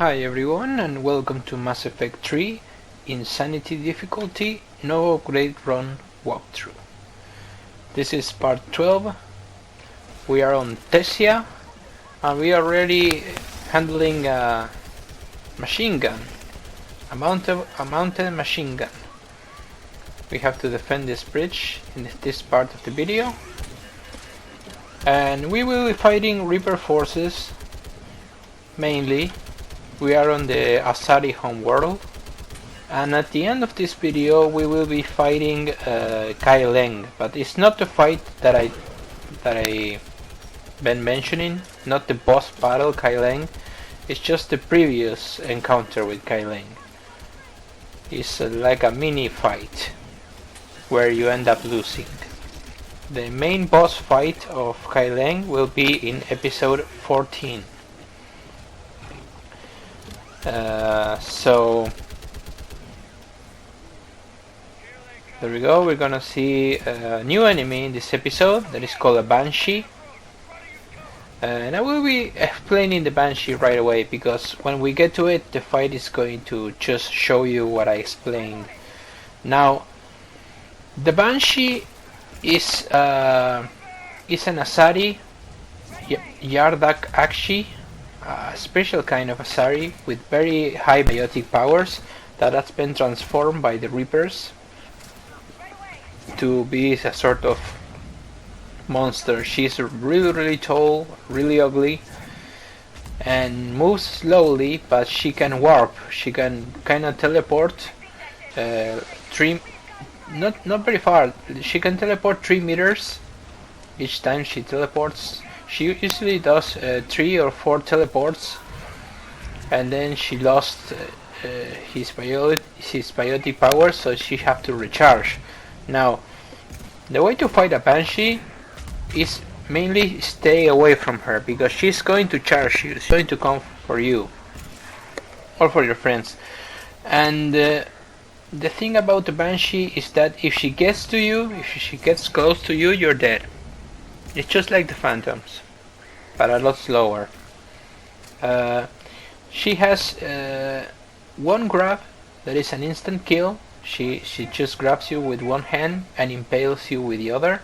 Hi everyone and welcome to Mass Effect 3 Insanity Difficulty No Upgrade Run Walkthrough. This is part 12. We are on Thessia and we are already handling a machine gun, a mounted machine gun. We have to defend this bridge in this part of the video, and we will be fighting Reaper forces mainly. We are on the Asari homeworld, and at the end of this video we will be fighting Kai Leng, but it's not the fight that I been mentioning, not the boss battle Kai Leng. It's just the previous encounter with Kai Leng. It's like a mini fight where you end up losing. The main boss fight of Kai Leng will be in episode 14. So there we go. We're gonna see a new enemy in this episode that is called a Banshee, and I will be explaining the Banshee right away because when we get to it the fight is going to just show you what I explained. Now the Banshee is an Asari Yardak Akshi, a special kind of Asari with very high biotic powers that has been transformed by the Reapers to be a sort of monster. She's really tall, really ugly, and moves slowly, but she can warp. She can kind of teleport not very far. She can teleport 3 meters each time she teleports. She usually does 3 or 4 teleports, and then she lost his biotic power, so she have to recharge. Now, the way to fight a Banshee is mainly stay away from her, because she's going to charge you. She's going to come for you or for your friends. And the thing about the Banshee is that if she gets to you, if she gets close to you, you're dead. It's just like the Phantoms, but a lot slower. She has one grab that is an instant kill. She just grabs you with one hand and impales you with the other.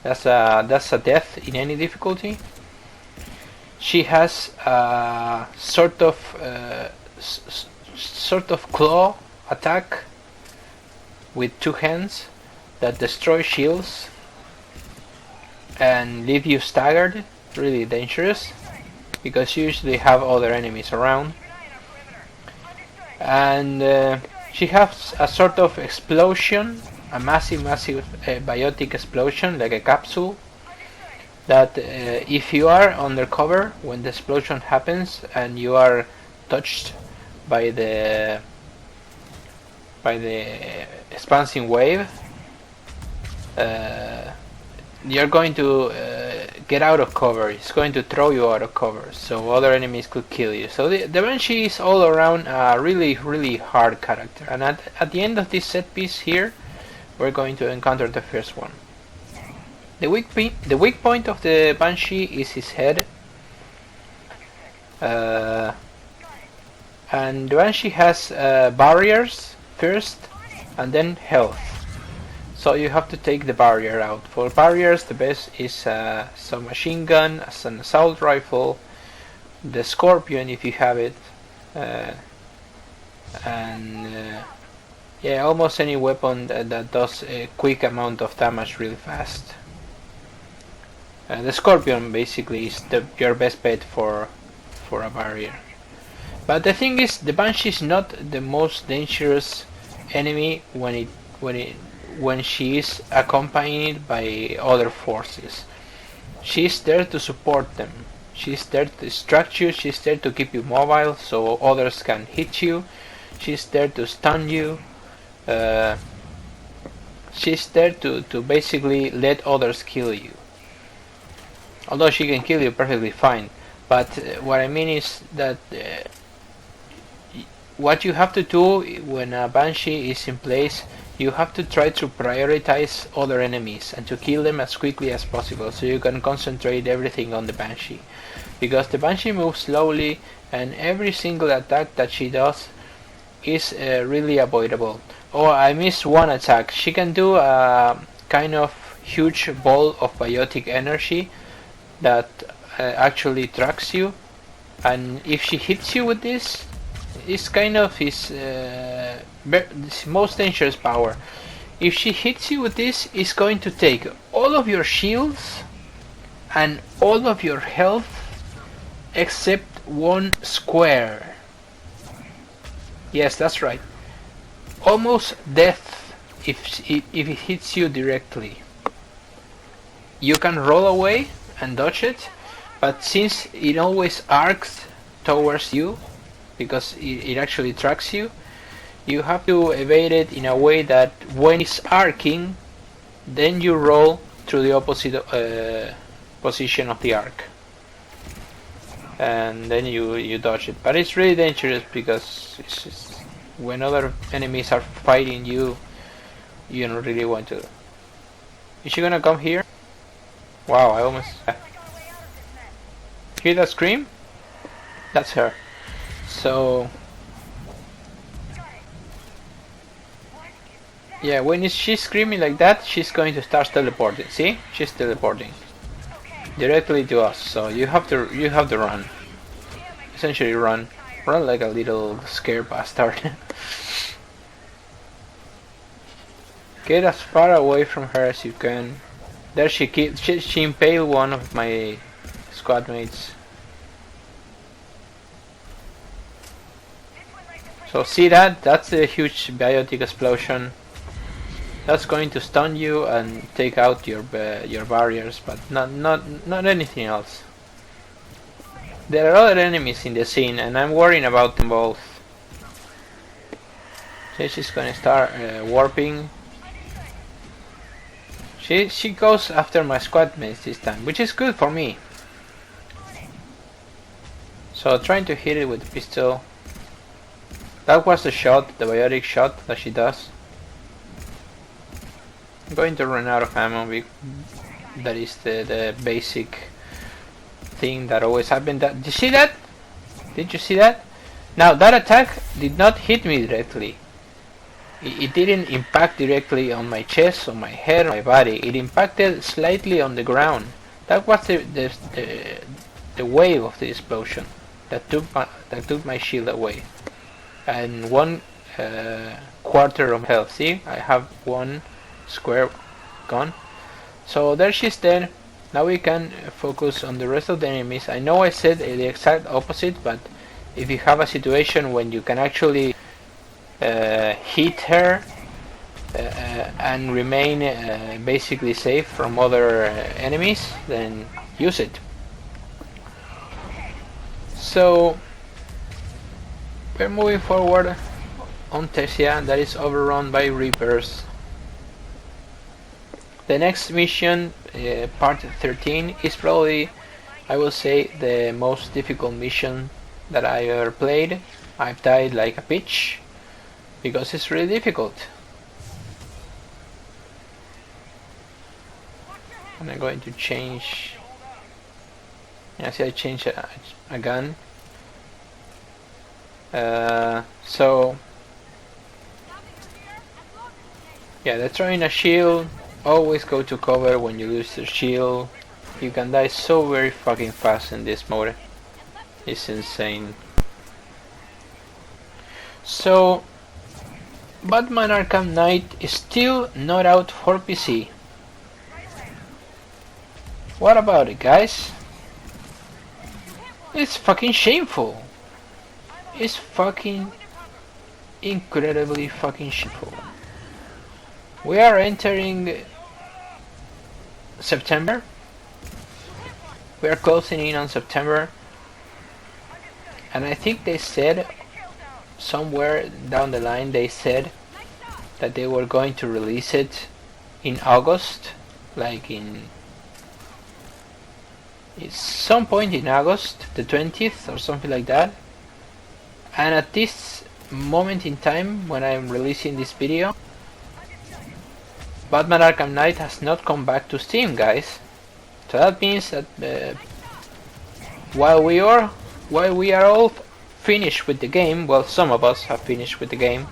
That's a death in any difficulty. She has a sort of claw attack with 2 hands that destroy shields and leave you staggered. Really dangerous because you usually have other enemies around. And she has a sort of explosion, a massive biotic explosion, like a capsule, that if you are undercover when the explosion happens and you are touched by the expansive wave, you're going to get out of cover. It's going to throw you out of cover, so other enemies could kill you. So the Banshee is all around a really hard character. And at the end of this set piece here, we're going to encounter the first one. The weak point of the Banshee is his head. And the Banshee has barriers first, and then health. So you have to take the barrier out. For barriers, the best is some machine gun, an assault rifle, the Scorpion if you have it, and almost any weapon that does a quick amount of damage really fast. The Scorpion basically is your best bet for a barrier. But the thing is, the Banshee is not the most dangerous enemy when she is accompanied by other forces. She's there to support them. She's there to distract you. She's there to keep you mobile so others can hit you. She's there to stun you. She's there to basically let others kill you. Although she can kill you perfectly fine. But what I mean is that what you have to do when a Banshee is in place, you have to try to prioritize other enemies and to kill them as quickly as possible so you can concentrate everything on the Banshee. Because the Banshee moves slowly and every single attack that she does is really avoidable. Oh, I missed one attack. She can do a kind of huge ball of biotic energy that actually tracks you, and if she hits you with this, it's kind of his most dangerous power. If she hits you with this, it's going to take all of your shields and all of your health except one square. Yes, that's right. Almost death if it hits you directly. You can roll away and dodge it, but since it always arcs towards you, because it actually tracks you, you have to evade it in a way that when it's arcing, then you roll through the opposite position of the arc, and then you dodge it. But it's really dangerous because it's just, when other enemies are fighting you, you don't really want to. Is she gonna come here? Wow, I almost... Hear that scream? That's her. So... yeah, when she's screaming like that, she's going to start teleporting. See? She's teleporting directly to us. So you have to run. Essentially run like a little scared bastard. Get as far away from her as you can. There she impaled one of my squad mates. So see that? That's a huge biotic explosion. That's going to stun you and take out your barriers, but not anything else. There are other enemies in the scene, and I'm worrying about them both. So she's gonna start warping. She goes after my squad mates this time, which is good for me. So trying to hit it with the pistol. That was the shot, the biotic shot that she does. I'm going to run out of ammo. That is the basic thing that always happens. Did you see that? Did you see that? Now that attack did not hit me directly. It didn't impact directly on my chest, on my head, on my body. It impacted slightly on the ground. That was the wave of the explosion that took my shield away, and one quarter of health. See, I have one square gone. So there she's dead. Now we can focus on the rest of the enemies. I know I said the exact opposite, but if you have a situation when you can actually hit her and remain basically safe from other enemies, then use it. So we're moving forward on Thessia, that is overrun by Reapers. The next mission, part 13, is probably, I will say, the most difficult mission that I ever played. I've died like a bitch because it's really difficult. And I'm going to change. Yeah, see, I changed a gun. So yeah, they're throwing a shield. Always go to cover when you lose the shield. You can die so very fucking fast in this mode. It's insane. So Batman Arkham Knight is still not out for PC. What about it, guys? It's fucking shameful. It's fucking incredibly fucking shameful. We are entering September. We are closing in on September, and I think they said somewhere down the line they said that they were going to release it in August, like in it's some point in August, the 20th or something like that. And at this moment in time, when I'm releasing this video, Batman Arkham Knight has not come back to Steam, guys. So that means that while we are all finished with the game. Well, some of us have finished with the game.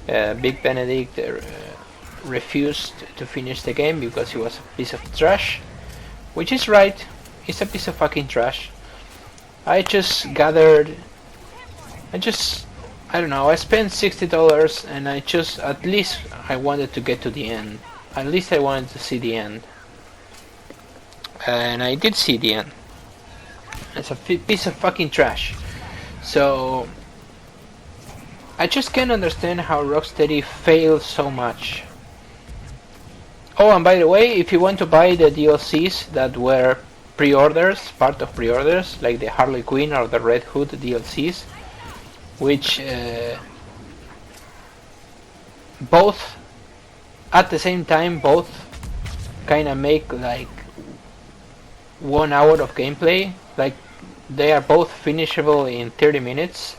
Big Benedict refused to finish the game because it was a piece of trash, which is right. It's a piece of fucking trash. I don't know, I spent $60 and at least I wanted to get to the end. At least I wanted to see the end. And I did see the end. It's a piece of fucking trash. So I just can't understand how Rocksteady failed so much. Oh, and by the way, if you want to buy the DLCs that were pre-orders, part of pre-orders, like the Harley Quinn or the Red Hood DLCs, which both at the same time both kind of make like 1 hour of gameplay, like they are both finishable in 30 minutes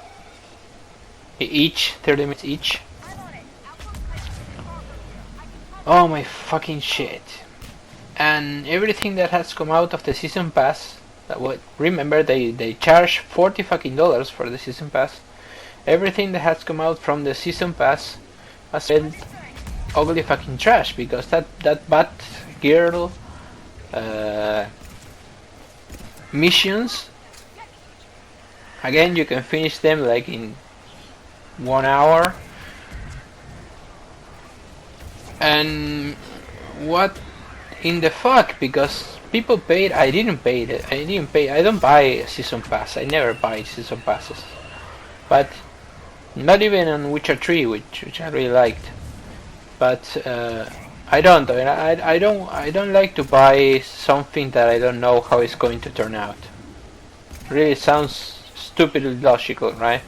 each, 30 minutes each. Oh my fucking shit. And everything that has come out of the season pass, remember they charge $40 fucking dollars for the season pass. Everything that has come out from the season pass has been ugly fucking trash, because that Batgirl missions, again, you can finish them like in 1 hour. And what in the fuck? Because people paid. I didn't pay it. I don't buy season pass. I never buy season passes. But not even on Witcher 3, which I really liked. But I don't. I don't like to buy something that I don't know how it's going to turn out. Really sounds stupidly logical, right?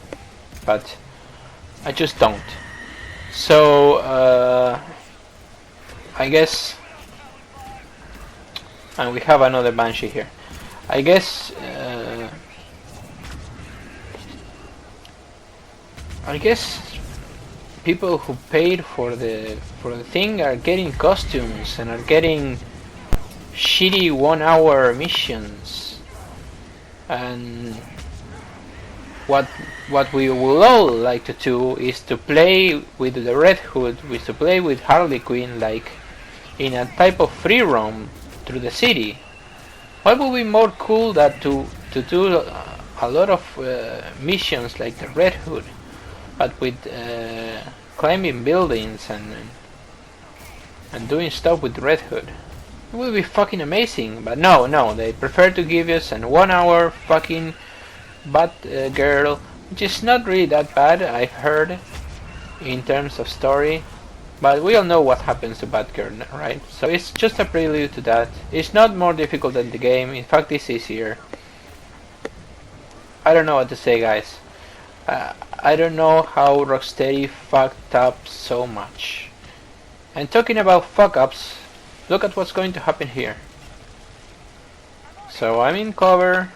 But I just don't. So I guess, and we have another Banshee here. I guess people who paid for the thing are getting costumes and are getting shitty 1 hour missions. And what we will all like to do is to play with the Red Hood, is to play with Harley Quinn, like in a type of free roam through the city. What would be more cool than to do a lot of missions like the Red Hood, but with climbing buildings and doing stuff with Red Hood? It would be fucking amazing. But no, they prefer to give us an 1 hour fucking Batgirl, which is not really that bad, I've heard, in terms of story. But we all know what happens to Batgirl, right? So it's just a prelude to that. It's not more difficult than the game. In fact, it's easier. I don't know what to say, guys. I don't know how Rocksteady fucked up so much. And talking about fuck-ups, look at what's going to happen here. So I'm in cover.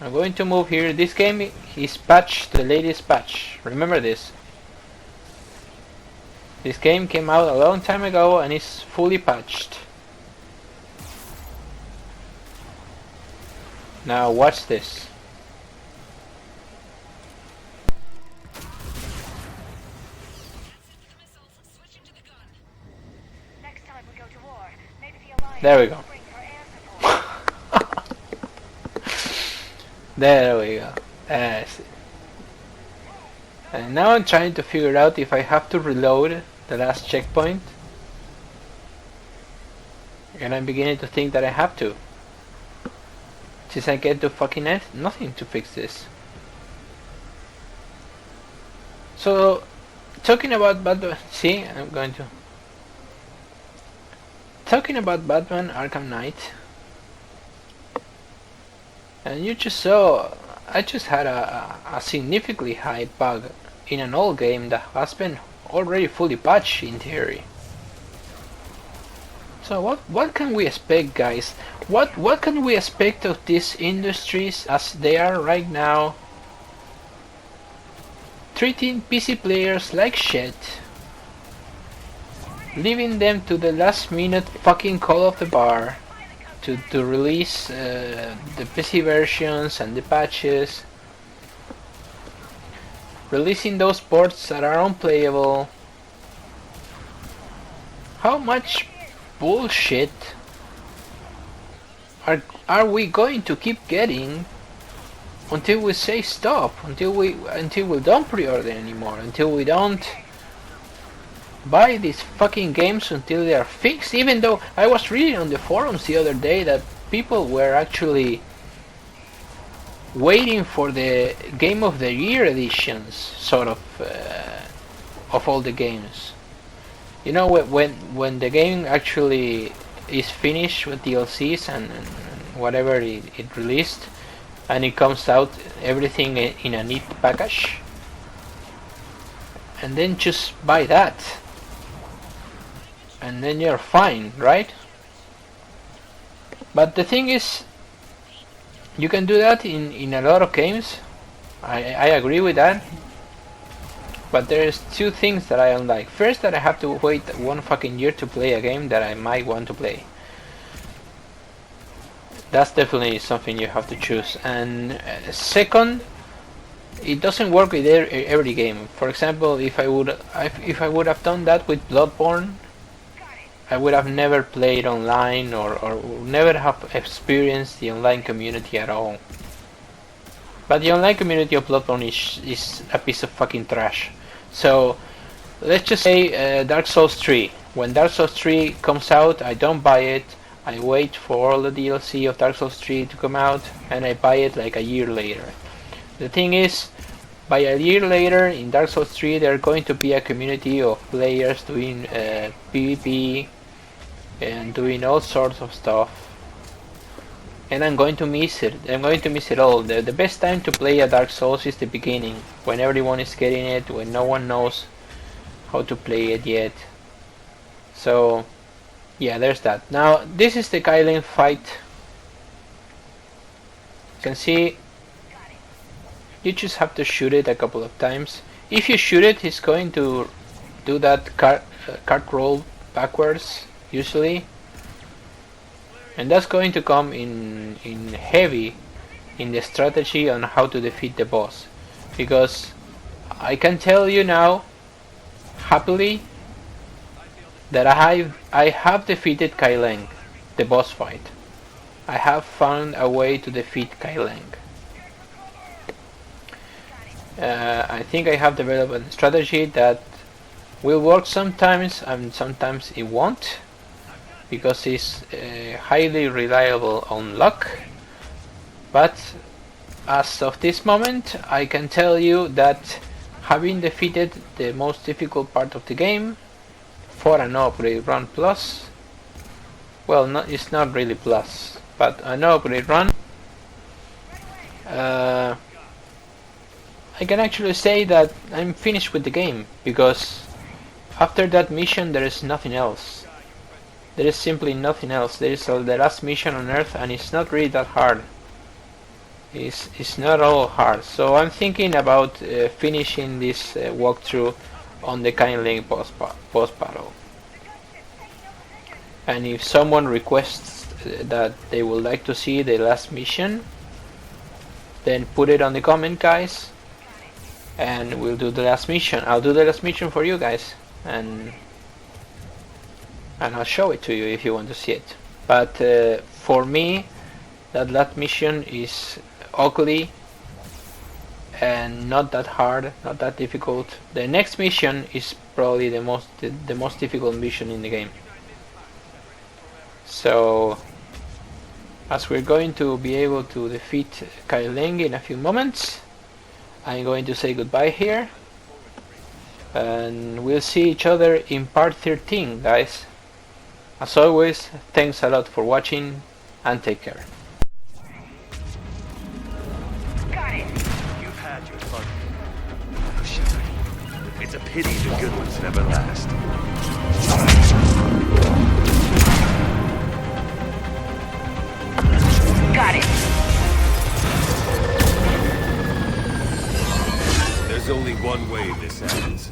I'm going to move here. This game is patched, the latest patch. Remember this. This game came out a long time ago and is fully patched. Now watch this. There we go. There we go. And now I'm trying to figure out if I have to reload the last checkpoint. And I'm beginning to think that I have to. Since I get to fucking nothing to fix this. So, talking about Batman... See, I'm going to... Talking about Batman Arkham Knight. And you just saw, I just had a significantly high bug in an old game that has been already fully patched in theory. So what can we expect, guys? What can we expect of these industries as they are right now? Treating PC players like shit. Leaving them to the last minute fucking call of the bar. To release the PC versions and the patches, releasing those ports that are unplayable. How much bullshit are we going to keep getting until we say stop, until we don't pre-order anymore, until we don't buy these fucking games until they are fixed? Even though I was reading on the forums the other day that people were actually waiting for the Game of the Year editions, sort of all the games. You know, when the game actually is finished with DLCs and whatever it released, and it comes out everything in a neat package, and then just buy that, and then you're fine, right? But the thing is, you can do that in a lot of games. I agree with that. But there's two things that I don't like. First, that I have to wait 1 fucking year to play a game that I might want to play. That's definitely something you have to choose. And second, it doesn't work with every game. For example, if I would have done that with Bloodborne, I would have never played online or never have experienced the online community at all. But the online community of Bloodborne is a piece of fucking trash. So let's just say Dark Souls 3. When Dark Souls 3 comes out, I don't buy it. I wait for all the DLC of Dark Souls 3 to come out, and I buy it like a year later. The thing is, by a year later in Dark Souls 3 there are going to be a community of players doing PvP and doing all sorts of stuff. And I'm going to miss it. I'm going to miss it all. The best time to play a Dark Souls is the beginning, when everyone is getting it, when no one knows how to play it yet. So, yeah, there's that. Now, this is the Kylen fight. You can see, you just have to shoot it a couple of times. If you shoot it, he's going to do that cart roll backwards, usually. And that's going to come in heavy in the strategy on how to defeat the boss, because I can tell you now happily that I have defeated Kylen, the boss fight. I have found a way to defeat Kylen. I think I have developed a strategy that will work sometimes and sometimes it won't, because it's highly reliable on luck. But as of this moment, I can tell you that having defeated the most difficult part of the game for an upgrade run plus, well, it's not really plus, but an upgrade run, I can actually say that I'm finished with the game, because after that mission there is nothing else. There is simply nothing else. There is the last mission on Earth, and it's not really that hard. It's not all hard. So I'm thinking about finishing this walkthrough on the Kylen boss battle. And if someone requests that they would like to see the last mission, then put it on the comment, guys, and we'll do the last mission. I'll do the last mission for you guys, and I'll show it to you if you want to see it. But for me, that last mission is ugly and not that hard, not that difficult. The next mission is probably the most difficult mission in the game. So, as we're going to be able to defeat Kylen in a few moments, I'm going to say goodbye here, and we'll see each other in part 13, guys. As always, thanks a lot for watching, and take care. Got it. You've had your fun. Oh, shit. It's a pity the good ones never last. Got it. There's only one way this ends.